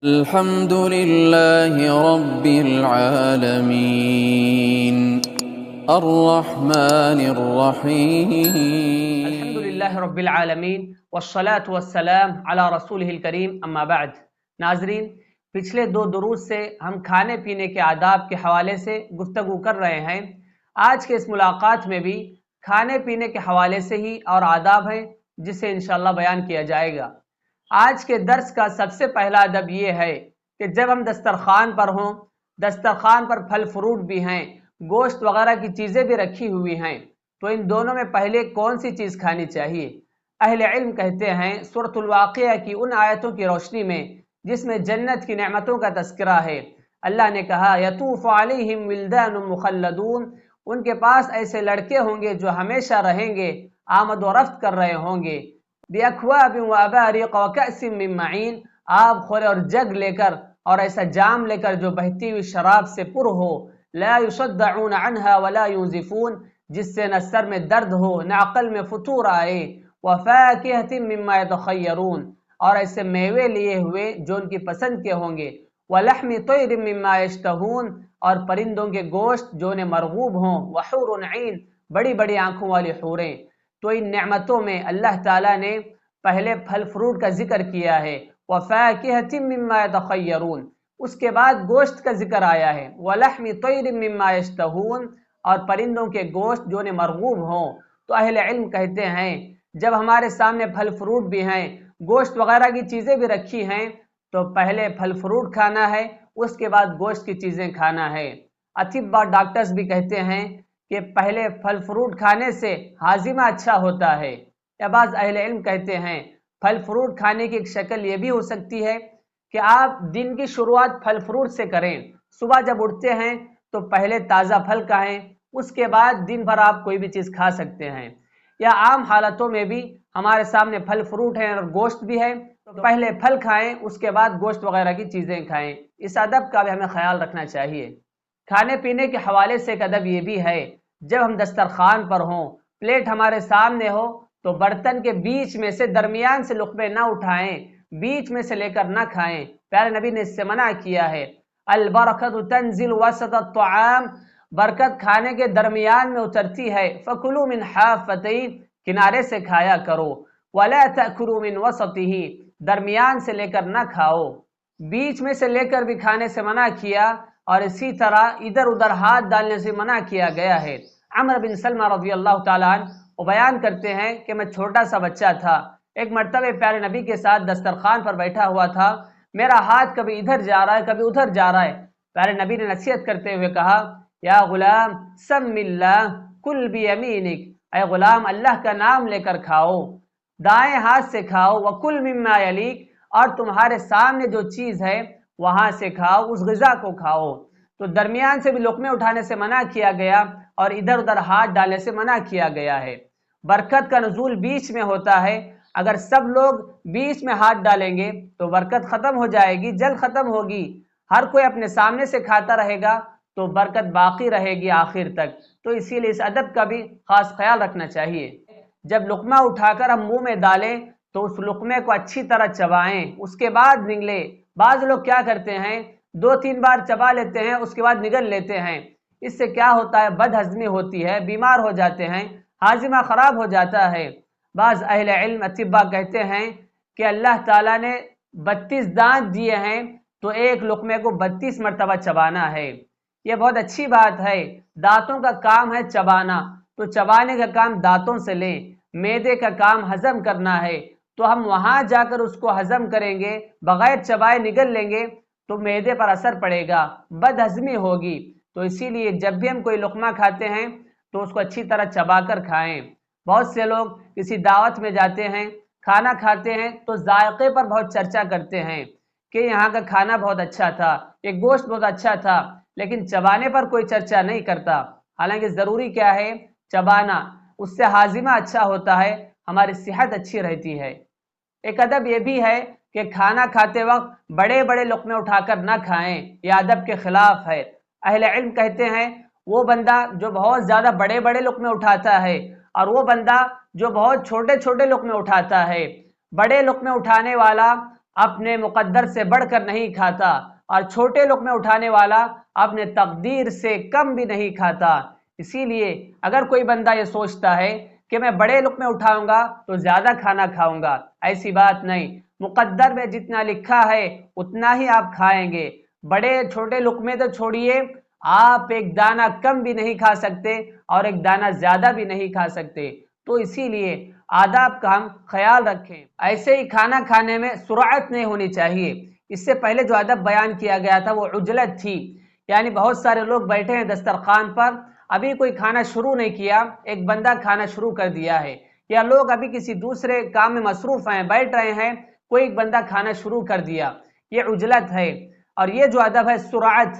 الحمد لله رب العالمين الرحمن الرحيم الحمد للہ رب العالمین والصلاة والسلام علی رسولہ الکریم اما بعد۔ ناظرین، پچھلے دو دروس سے ہم کھانے پینے کے آداب کے حوالے سے گفتگو کر رہے ہیں۔ آج کے اس ملاقات میں بھی کھانے پینے کے حوالے سے ہی اور آداب ہیں جسے انشاءاللہ بیان کیا جائے گا۔ آج کے درس کا سب سے پہلا ادب یہ ہے کہ جب ہم دسترخوان پر ہوں، دسترخوان پر پھل فروٹ بھی ہیں، گوشت وغیرہ کی چیزیں بھی رکھی ہوئی ہیں، تو ان دونوں میں پہلے کون سی چیز کھانی چاہیے؟ اہل علم کہتے ہیں سورۃ الواقعہ کی ان آیتوں کی روشنی میں جس میں جنت کی نعمتوں کا تذکرہ ہے، اللہ نے کہا یطوف علیہم ولدان مخلدون، ان کے پاس ایسے لڑکے ہوں گے جو ہمیشہ رہیں گے، آمد و رفت کر رہے ہوں گے، بِأَكْوَابٍ وَأَبَارِيقَ وَكَأْسٍ مِّن مَّعِينٍ، آب خورے اور جگ لے کر اور ایسا جام لے کر جو بہتی ہوئی شراب سے پر ہو، لا يصدعون عنها ولا ينزفون، جس سے نہ سر میں درد ہو نہ عقل میں فطور آئے، وَفَاكِهَةٍ مِّمَّا يَتَخَيَّرُونَ، اور ایسے میوے لیے ہوئے جو ان کی پسند کے ہوں گے، وَلَحْمِ طَيْرٍ مِّمَّا يَشْتَهُونَ، اور پرندوں کے گوشت جو انہیں مرغوب ہوں، وَحُورٌ عِينٌ، بڑی بڑی آنکھوں والی حوریں۔ تو ان نعمتوں میں اللہ تعالیٰ نے پہلے پھل فروٹ کا ذکر کیا ہے، وَفَاكِهَةٍ مِّمَّا يَتَخَيَّرُونَ، اس کے بعد گوشت کا ذکر آیا ہے، وَلَحْمِ طَيْرٍ مِّمَّا يَشْتَهُونَ، اور پرندوں کے گوشت جو انہیں مرغوب ہوں۔ تو اہل علم کہتے ہیں جب ہمارے سامنے پھل فروٹ بھی ہیں، گوشت وغیرہ کی چیزیں بھی رکھی ہیں، تو پہلے پھل فروٹ کھانا ہے، اس کے بعد گوشت کی چیزیں کھانا ہے۔ اطباء ڈاکٹرز بھی کہتے ہیں کہ پہلے پھل فروٹ کھانے سے ہاضمہ اچھا ہوتا ہے، یا بعض اہل علم کہتے ہیں پھل فروٹ کھانے کی ایک شکل یہ بھی ہو سکتی ہے کہ آپ دن کی شروعات پھل فروٹ سے کریں، صبح جب اٹھتے ہیں تو پہلے تازہ پھل کھائیں، اس کے بعد دن بھر آپ کوئی بھی چیز کھا سکتے ہیں، یا عام حالتوں میں بھی ہمارے سامنے پھل فروٹ ہیں اور گوشت بھی ہے تو پہلے پھل کھائیں، اس کے بعد گوشت وغیرہ کی چیزیں کھائیں۔ اس ادب کا بھی ہمیں خیال رکھنا چاہیے۔ کھانے پینے کے حوالے سے ایک ادب یہ بھی ہے، جب ہم دسترخوان پر ہوں، پلیٹ ہمارے سامنے ہو تو برتن کے بیچ میں سے درمیان سے لقمے نہ اٹھائیں، بیچ میں سے لے کر نہ کھائیں، پیارے نبی نے اس سے منع کیا ہے۔ البرکۃ تنزل وسط الطعام، برکت کھانے کے درمیان میں اترتی ہے، فکلوا من حافتین، کنارے سے کھایا کرو، ولا تأکلوا من وسطہ، درمیان سے لے کر نہ کھاؤ، بیچ میں سے لے کر بھی کھانے سے منع کیا، اور اسی طرح ادھر ادھر ہاتھ ڈالنے سے منع کیا گیا ہے۔ عمرو بن سلمہ رضی اللہ تعالیٰ عنہ وہ بیان کرتے ہیں کہ میں چھوٹا سا بچہ تھا، ایک مرتبہ پیارے نبی کے ساتھ دسترخوان پر بیٹھا ہوا تھا، میرا ہاتھ کبھی ادھر جا رہا ہے کبھی ادھر جا رہا ہے، پیارے نبی نے نصیحت کرتے ہوئے کہا یا غلام سم اللہ کل بیمینک، اے غلام اللہ کا نام لے کر کھاؤ، دائیں ہاتھ سے کھاؤ، وکل مما یلیک، اور تمہارے سامنے جو چیز ہے وہاں سے کھاؤ، اس غذا کو کھاؤ۔ تو درمیان سے بھی لقمے اٹھانے سے منع کیا گیا اور ادھر ادھر ہاتھ ڈالنے سے منع کیا گیا ہے۔ برکت کا نزول بیچ میں ہوتا ہے، اگر سب لوگ بیچ میں ہاتھ ڈالیں گے تو برکت ختم ہو جائے گی، جلد ختم ہوگی، ہر کوئی اپنے سامنے سے کھاتا رہے گا تو برکت باقی رہے گی آخر تک۔ تو اسی لیے اس ادب کا بھی خاص خیال رکھنا چاہیے، جب لقمہ اٹھا کر ہم منہ میں ڈالیں تو اس لقمے کو اچھی طرح چبائیں، اس کے بعد نگلیں۔ بعض لوگ کیا کرتے ہیں 2-3 بار چبا لیتے ہیں اس کے بعد نگل لیتے ہیں، اس سے کیا ہوتا ہے بد ہضمی ہوتی ہے، بیمار ہو جاتے ہیں، ہاضمہ خراب ہو جاتا ہے۔ بعض اہل علم اطباء کہتے ہیں کہ اللہ تعالیٰ نے 32 دانت دیے ہیں تو ایک لقمے کو 32 مرتبہ چبانا ہے، یہ بہت اچھی بات ہے۔ دانتوں کا کام ہے چبانا، تو چبانے کا کام دانتوں سے لیں، معدے کا کام ہضم کرنا ہے، تو ہم وہاں جا کر اس کو ہضم کریں گے، بغیر چبائے نگل لیں گے تو معدے پر اثر پڑے گا، بد ہضمی ہوگی۔ تو اسی لیے جب بھی ہم کوئی لقمہ کھاتے ہیں تو اس کو اچھی طرح چبا کر کھائیں۔ بہت سے لوگ کسی دعوت میں جاتے ہیں، کھانا کھاتے ہیں تو ذائقے پر بہت چرچا کرتے ہیں کہ یہاں کا کھانا بہت اچھا تھا، یہ گوشت بہت اچھا تھا، لیکن چبانے پر کوئی چرچا نہیں کرتا۔ حالانکہ ضروری کیا ہے چبانا، اس سے ہاضمہ اچھا ہوتا ہے، ہماری صحت اچھی رہتی ہے۔ ایک ادب یہ بھی ہے کہ کھانا کھاتے وقت بڑے بڑے لقمے اٹھا کر نہ کھائیں، یہ ادب کے خلاف ہے۔ اہل علم کہتے ہیں وہ بندہ جو بہت زیادہ بڑے بڑے لقمے اٹھاتا ہے اور وہ بندہ جو بہت چھوٹے چھوٹے لقمے اٹھاتا ہے، بڑے لقمے اٹھانے والا اپنے مقدر سے بڑھ کر نہیں کھاتا، اور چھوٹے لقمے اٹھانے والا اپنے تقدیر سے کم بھی نہیں کھاتا۔ اسی لیے اگر کوئی بندہ یہ سوچتا ہے کہ میں بڑے لقمے اٹھاؤں گا تو زیادہ کھانا کھاؤں گا، ایسی بات نہیں۔ مقدر میں جتنا لکھا ہے اتنا ہی آپ کھائیں گے۔ بڑے چھوٹے لقمے تو چھوڑیے، آپ ایک دانہ کم بھی نہیں کھا سکتے اور ایک دانہ زیادہ بھی نہیں کھا سکتے۔ تو اسی لیے آداب کا ہم خیال رکھیں۔ ایسے ہی کھانا کھانے میں سرعت نہیں ہونی چاہیے۔ اس سے پہلے جو ادب بیان کیا گیا تھا وہ عجلت تھی، یعنی بہت سارے لوگ بیٹھے ہیں دسترخوان پر، ابھی کوئی کھانا شروع نہیں کیا، ایک بندہ کھانا شروع کر دیا ہے، یا لوگ ابھی کسی دوسرے کام میں مصروف ہیں، بیٹھ رہے ہیں، کوئی ایک بندہ کھانا شروع کر دیا، یہ عجلت ہے۔ اور یہ جو ادب ہے سرعت،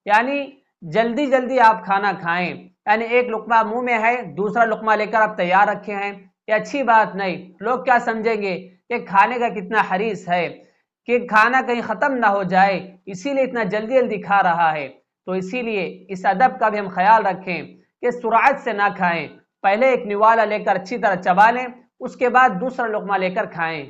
یعنی جلدی جلدی آپ کھانا کھائیں، یعنی ایک لقمہ منہ میں ہے، دوسرا لقمہ لے کر آپ تیار رکھے ہیں، یہ اچھی بات نہیں۔ لوگ کیا سمجھیں گے کہ کھانے کا کتنا حریص ہے، کہ کھانا کہیں ختم نہ ہو جائے، اسی لیے اتنا جلدی جلدی کھا رہا ہے۔ تو اسی لیے اس ادب کا بھی ہم خیال رکھیں کہ سرعت سے نہ کھائیں، پہلے ایک نوالا لے کر اچھی طرح چبا لیں، اس کے بعد دوسرا لقمہ لے کر کھائیں۔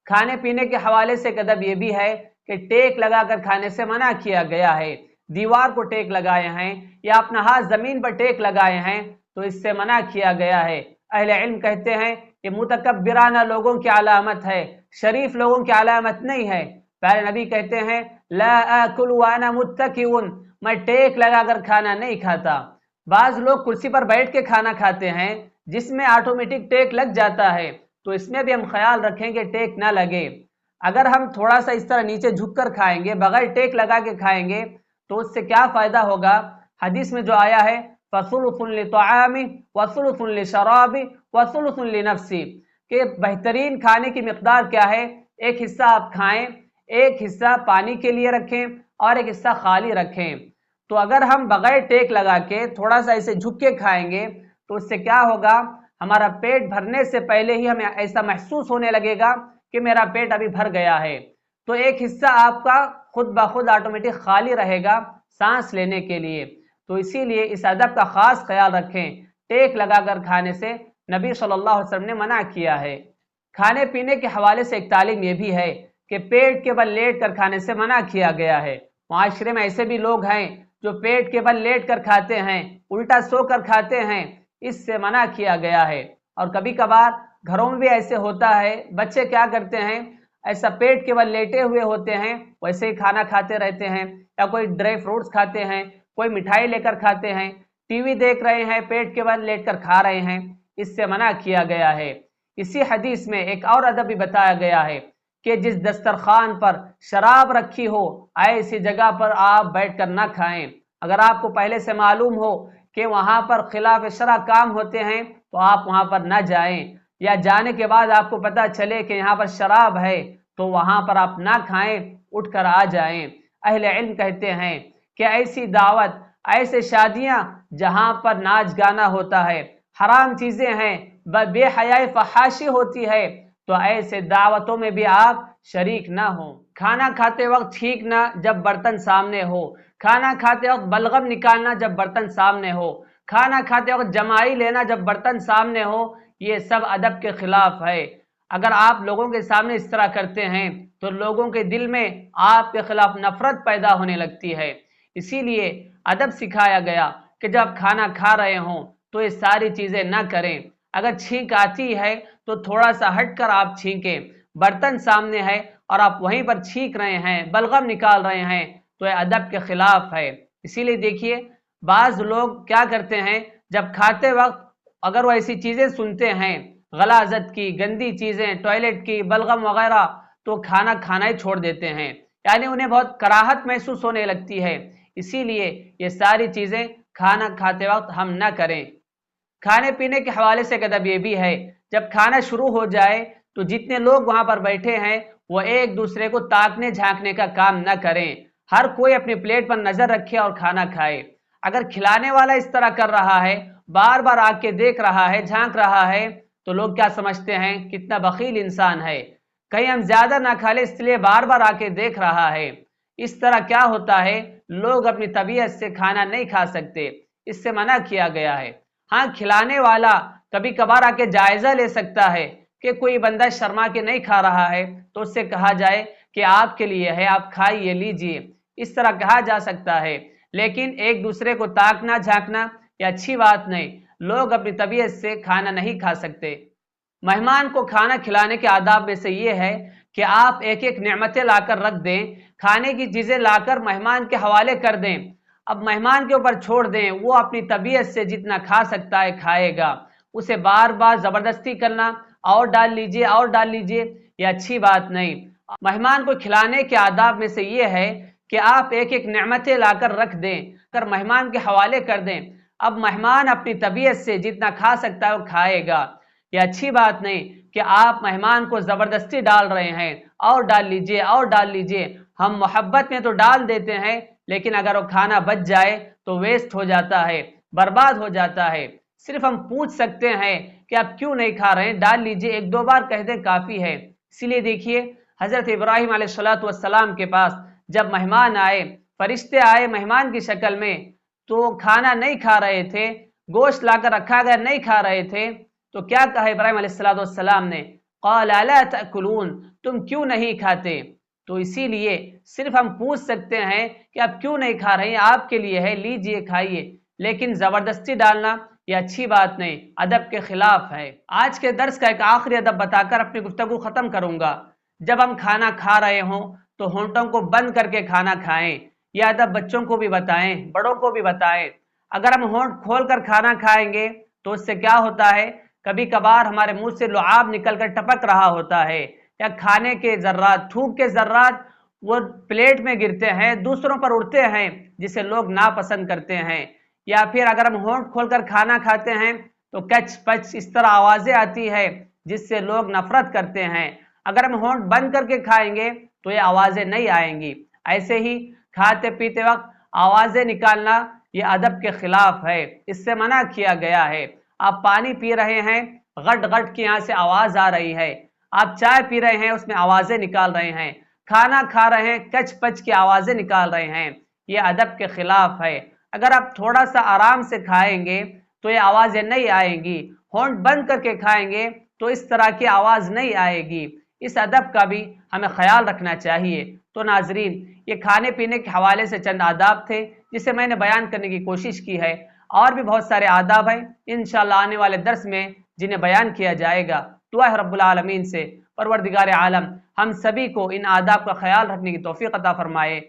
کھانے پینے کے حوالے سے ایک ادب یہ بھی ہے کہ ٹیک لگا کر کھانے سے منع کیا گیا ہے۔ دیوار کو ٹیک لگائے ہیں یا اپنا ہاتھ زمین پر ٹیک لگائے ہیں تو اس سے منع کیا گیا ہے۔ اہل علم کہتے ہیں کہ متکبرانہ لوگوں کی علامت ہے، شریف لوگوں کی علامت نہیں ہے۔ پیارے نبی کہتے ہیں لا آکل وانا متکئن، میں ٹیک لگا کر کھانا نہیں کھاتا۔ بعض لوگ کرسی پر بیٹھ کے کھانا کھاتے ہیں جس میں آٹومیٹک ٹیک لگ جاتا ہے، تو اس میں بھی ہم خیال رکھیں کہ ٹیک نہ لگے۔ اگر ہم تھوڑا سا اس طرح نیچے جھک کر کھائیں گے، بغیر ٹیک لگا کے کھائیں گے تو اس سے کیا فائدہ ہوگا؟ حدیث میں جو آیا ہے فَثُلُثٌ لِطَعَامِ وَثُلُثٌ لِشَرَابِ وَثُلُثٌ لِنَفْسِ، کہ بہترین کھانے کی مقدار کیا ہے؟ ایک حصہ آپ کھائیں، ایک حصہ پانی کے لیے رکھیں اور ایک حصہ خالی رکھیں۔ تو اگر ہم بغیر ٹیک لگا کے تھوڑا سا ایسے جھک کے کھائیں گے تو اس سے کیا ہوگا؟ ہمارا پیٹ بھرنے سے پہلے ہی ہمیں ایسا محسوس ہونے لگے گا کہ میرا پیٹ ابھی بھر گیا ہے، تو ایک حصہ آپ کا خود بخود آٹومیٹک خالی رہے گا سانس لینے کے لیے۔ تو اسی لیے اس ادب کا خاص خیال رکھیں، ٹیک لگا کر کھانے سے نبی صلی اللہ علیہ وسلم نے منع کیا ہے۔ کھانے پینے کے حوالے سے ایک تعلیم یہ بھی ہے کہ پیٹ کے بل لیٹ کر کھانے سے منع کیا گیا ہے۔ معاشرے میں ایسے بھی لوگ ہیں جو پیٹ کے بل لیٹ کر کھاتے ہیں، الٹا سو کر کھاتے ہیں، اس سے منع کیا گیا ہے۔ اور کبھی کبھار گھروں میں بھی ایسے ہوتا ہے، بچے کیا کرتے ہیں، ایسا پیٹ کے بل لیٹے ہوئے ہوتے ہیں، ویسے ہی کھانا کھاتے رہتے ہیں، یا کوئی ڈرائی فروٹس کھاتے ہیں، کوئی مٹھائی لے کر کھاتے ہیں، ٹی وی دیکھ رہے ہیں، پیٹ کے بل لیٹ کر کھا رہے ہیں، اس سے منع کیا گیا ہے۔ اسی حدیث میں ایک اور ادب بھی بتایا گیا ہے کہ جس دسترخوان پر شراب رکھی ہو ایسی جگہ پر آپ بیٹھ کر نہ کھائیں۔ اگر آپ کو پہلے سے معلوم ہو کہ وہاں پر خلاف شرع کام ہوتے ہیں تو آپ وہاں پر نہ جائیں، یا جانے کے بعد آپ کو پتہ چلے کہ یہاں پر شراب ہے تو وہاں پر آپ نہ کھائیں، اٹھ کر آ جائیں۔ اہل علم کہتے ہیں کہ ایسی دعوت، ایسے شادیاں جہاں پر ناچ گانا ہوتا ہے، حرام چیزیں ہیں، بے حیائی فحاشی ہوتی ہے، تو ایسے دعوتوں میں بھی آپ شریک نہ ہوں۔ کھانا کھاتے وقت چھینکنا جب برتن سامنے ہو، کھانا کھاتے وقت بلغم نکالنا جب برتن سامنے ہو، کھانا کھاتے وقت جمائی لینا جب برتن سامنے ہو، یہ سب ادب کے خلاف ہے۔ اگر آپ لوگوں کے سامنے اس طرح کرتے ہیں تو لوگوں کے دل میں آپ کے خلاف نفرت پیدا ہونے لگتی ہے۔ اسی لیے ادب سکھایا گیا کہ جب کھانا کھا رہے ہوں تو یہ ساری چیزیں نہ کریں۔ اگر چھینک آتی ہے تو تھوڑا سا ہٹ کر آپ چھینکیں، برتن سامنے ہے اور آپ وہیں پر چھینک رہے ہیں، بلغم نکال رہے ہیں تو یہ ادب کے خلاف ہے۔ اسی لیے دیکھیے بعض لوگ کیا کرتے ہیں، جب کھاتے وقت اگر وہ ایسی چیزیں سنتے ہیں، غلاظت کی، گندی چیزیں، ٹوائلٹ کی، بلغم وغیرہ، تو کھانا کھانا ہی چھوڑ دیتے ہیں، یعنی انہیں بہت کراہت محسوس ہونے لگتی ہے۔ اسی لیے یہ ساری چیزیں کھانا کھاتے وقت ہم نہ کریں۔ کھانے پینے کے حوالے سے ایک ادب یہ بھی ہے، جب کھانا شروع ہو جائے تو جتنے لوگ وہاں پر بیٹھے ہیں وہ ایک دوسرے کو تاکنے جھانکنے کا کام نہ کریں، ہر کوئی اپنی پلیٹ پر نظر رکھے اور کھانا کھائے۔ اگر کھلانے والا اس طرح کر رہا ہے، بار بار آ کے دیکھ رہا ہے، جھانک رہا ہے، تو لوگ کیا سمجھتے ہیں کتنا بخیل انسان ہے، کہیں ہم زیادہ نہ کھا لیں اس لیے بار بار آ کے دیکھ رہا ہے۔ اس طرح کیا ہوتا ہے، لوگ اپنی طبیعت سے کھانا نہیں کھا سکتے، اس سے منع کیا گیا ہے۔ ہاں کھلانے والا کبھی کبھار آ کے جائزہ لے سکتا ہے کہ کوئی بندہ شرما کے نہیں کھا رہا ہے تو اس سے کہا جائے کہ آپ کے لیے ہے، آپ کھائیے، لیجئے، اس طرح کہا جا سکتا ہے۔ لیکن ایک دوسرے کو تاکنا جھانکنا یہ اچھی بات نہیں، لوگ اپنی طبیعت سے کھانا نہیں کھا سکتے۔ مہمان کو کھانا کھلانے کے آداب میں سے یہ ہے کہ آپ ایک ایک نعمتیں لا کر رکھ دیں، کھانے کی چیزیں لا کر مہمان کے حوالے کر دیں، اب مہمان کے اوپر چھوڑ دیں، وہ اپنی طبیعت سے جتنا کھا سکتا ہے کھائے گا۔ اسے بار بار زبردستی کرنا، اور ڈال لیجئے اور ڈال لیجئے، یہ اچھی بات نہیں۔ مہمان کو کھلانے کے آداب میں سے یہ ہے کہ آپ ایک ایک نعمتیں لا کر رکھ دیں، کر مہمان کے حوالے کر دیں، اب مہمان اپنی طبیعت سے جتنا کھا سکتا ہے وہ کھائے گا۔ یہ اچھی بات نہیں کہ آپ مہمان کو زبردستی ڈال رہے ہیں، اور ڈال لیجئے اور ڈال لیجئے۔ ہم محبت میں تو ڈال دیتے ہیں، لیکن اگر وہ کھانا بچ جائے تو ویسٹ ہو جاتا ہے، برباد ہو جاتا ہے۔ صرف ہم پوچھ سکتے ہیں کہ آپ کیوں نہیں کھا رہے ہیں، ڈال لیجئے، ایک دو بار کہہ دیں کافی ہے۔ اسی لیے دیکھیے حضرت ابراہیم علیہ السلام کے پاس جب مہمان آئے، فرشتے آئے مہمان کی شکل میں، تو کھانا نہیں کھا رہے تھے، گوشت لا کر رکھا گیا نہیں کھا رہے تھے، تو کیا کہا ابراہیم علیہ السلام نے؟ قال الا تاکلون، تم کیوں نہیں کھاتے؟ تو اسی لیے صرف ہم پوچھ سکتے ہیں کہ آپ کیوں نہیں کھا رہے ہیں، آپ کے لیے ہے، لیجئے کھائیے، لیکن زبردستی ڈالنا یہ اچھی بات نہیں، ادب کے خلاف ہے۔ آج کے درس کا ایک آخری ادب بتا کر اپنی گفتگو ختم کروں گا۔ جب ہم کھانا کھا رہے ہوں تو ہونٹوں کو بند کر کے کھانا کھائیں، یہ ادب بچوں کو بھی بتائیں، بڑوں کو بھی بتائیں۔ اگر ہم ہونٹ کھول کر کھانا کھائیں گے تو اس سے کیا ہوتا ہے، کبھی کبھار ہمارے منہ سے لعاب نکل کر ٹپک رہا ہوتا ہے، یا کھانے کے ذرات، تھوک کے ذرات وہ پلیٹ میں گرتے ہیں، دوسروں پر اڑتے ہیں، جسے لوگ ناپسند کرتے ہیں۔ یا پھر اگر ہم ہونٹ کھول کر کھانا کھاتے ہیں تو کچ پچ اس طرح آوازیں آتی ہے جس سے لوگ نفرت کرتے ہیں۔ اگر ہم ہونٹ بند کر کے کھائیں گے تو یہ آوازیں نہیں آئیں گی۔ ایسے ہی کھاتے پیتے وقت آوازیں نکالنا یہ ادب کے خلاف ہے، اس سے منع کیا گیا ہے۔ آپ پانی پی رہے ہیں، غٹ غٹ کی یہاں سے آواز آ رہی ہے، آپ چائے پی رہے ہیں، اس میں آوازیں نکال رہے ہیں، کھانا کھا رہے ہیں، کچ پچ کی آوازیں نکال رہے ہیں، یہ ادب کے خلاف ہے۔ اگر آپ تھوڑا سا آرام سے کھائیں گے تو یہ آوازیں نہیں آئیں گی، ہونٹ بند کر کے کھائیں گے تو اس طرح کی آواز نہیں آئے گی۔ اس ادب کا بھی ہمیں خیال رکھنا چاہیے۔ تو ناظرین، یہ کھانے پینے کے حوالے سے چند آداب تھے جسے میں نے بیان کرنے کی کوشش کی ہے، اور بھی بہت سارے آداب ہیں انشاءاللہ آنے والے درس میں جنہیں بیان کیا جائے گا۔ دعا ہے رب العالمین سے پروردگار عالم ہم سبھی کو ان آداب کا خیال رکھنے کی توفیق عطا فرمائے۔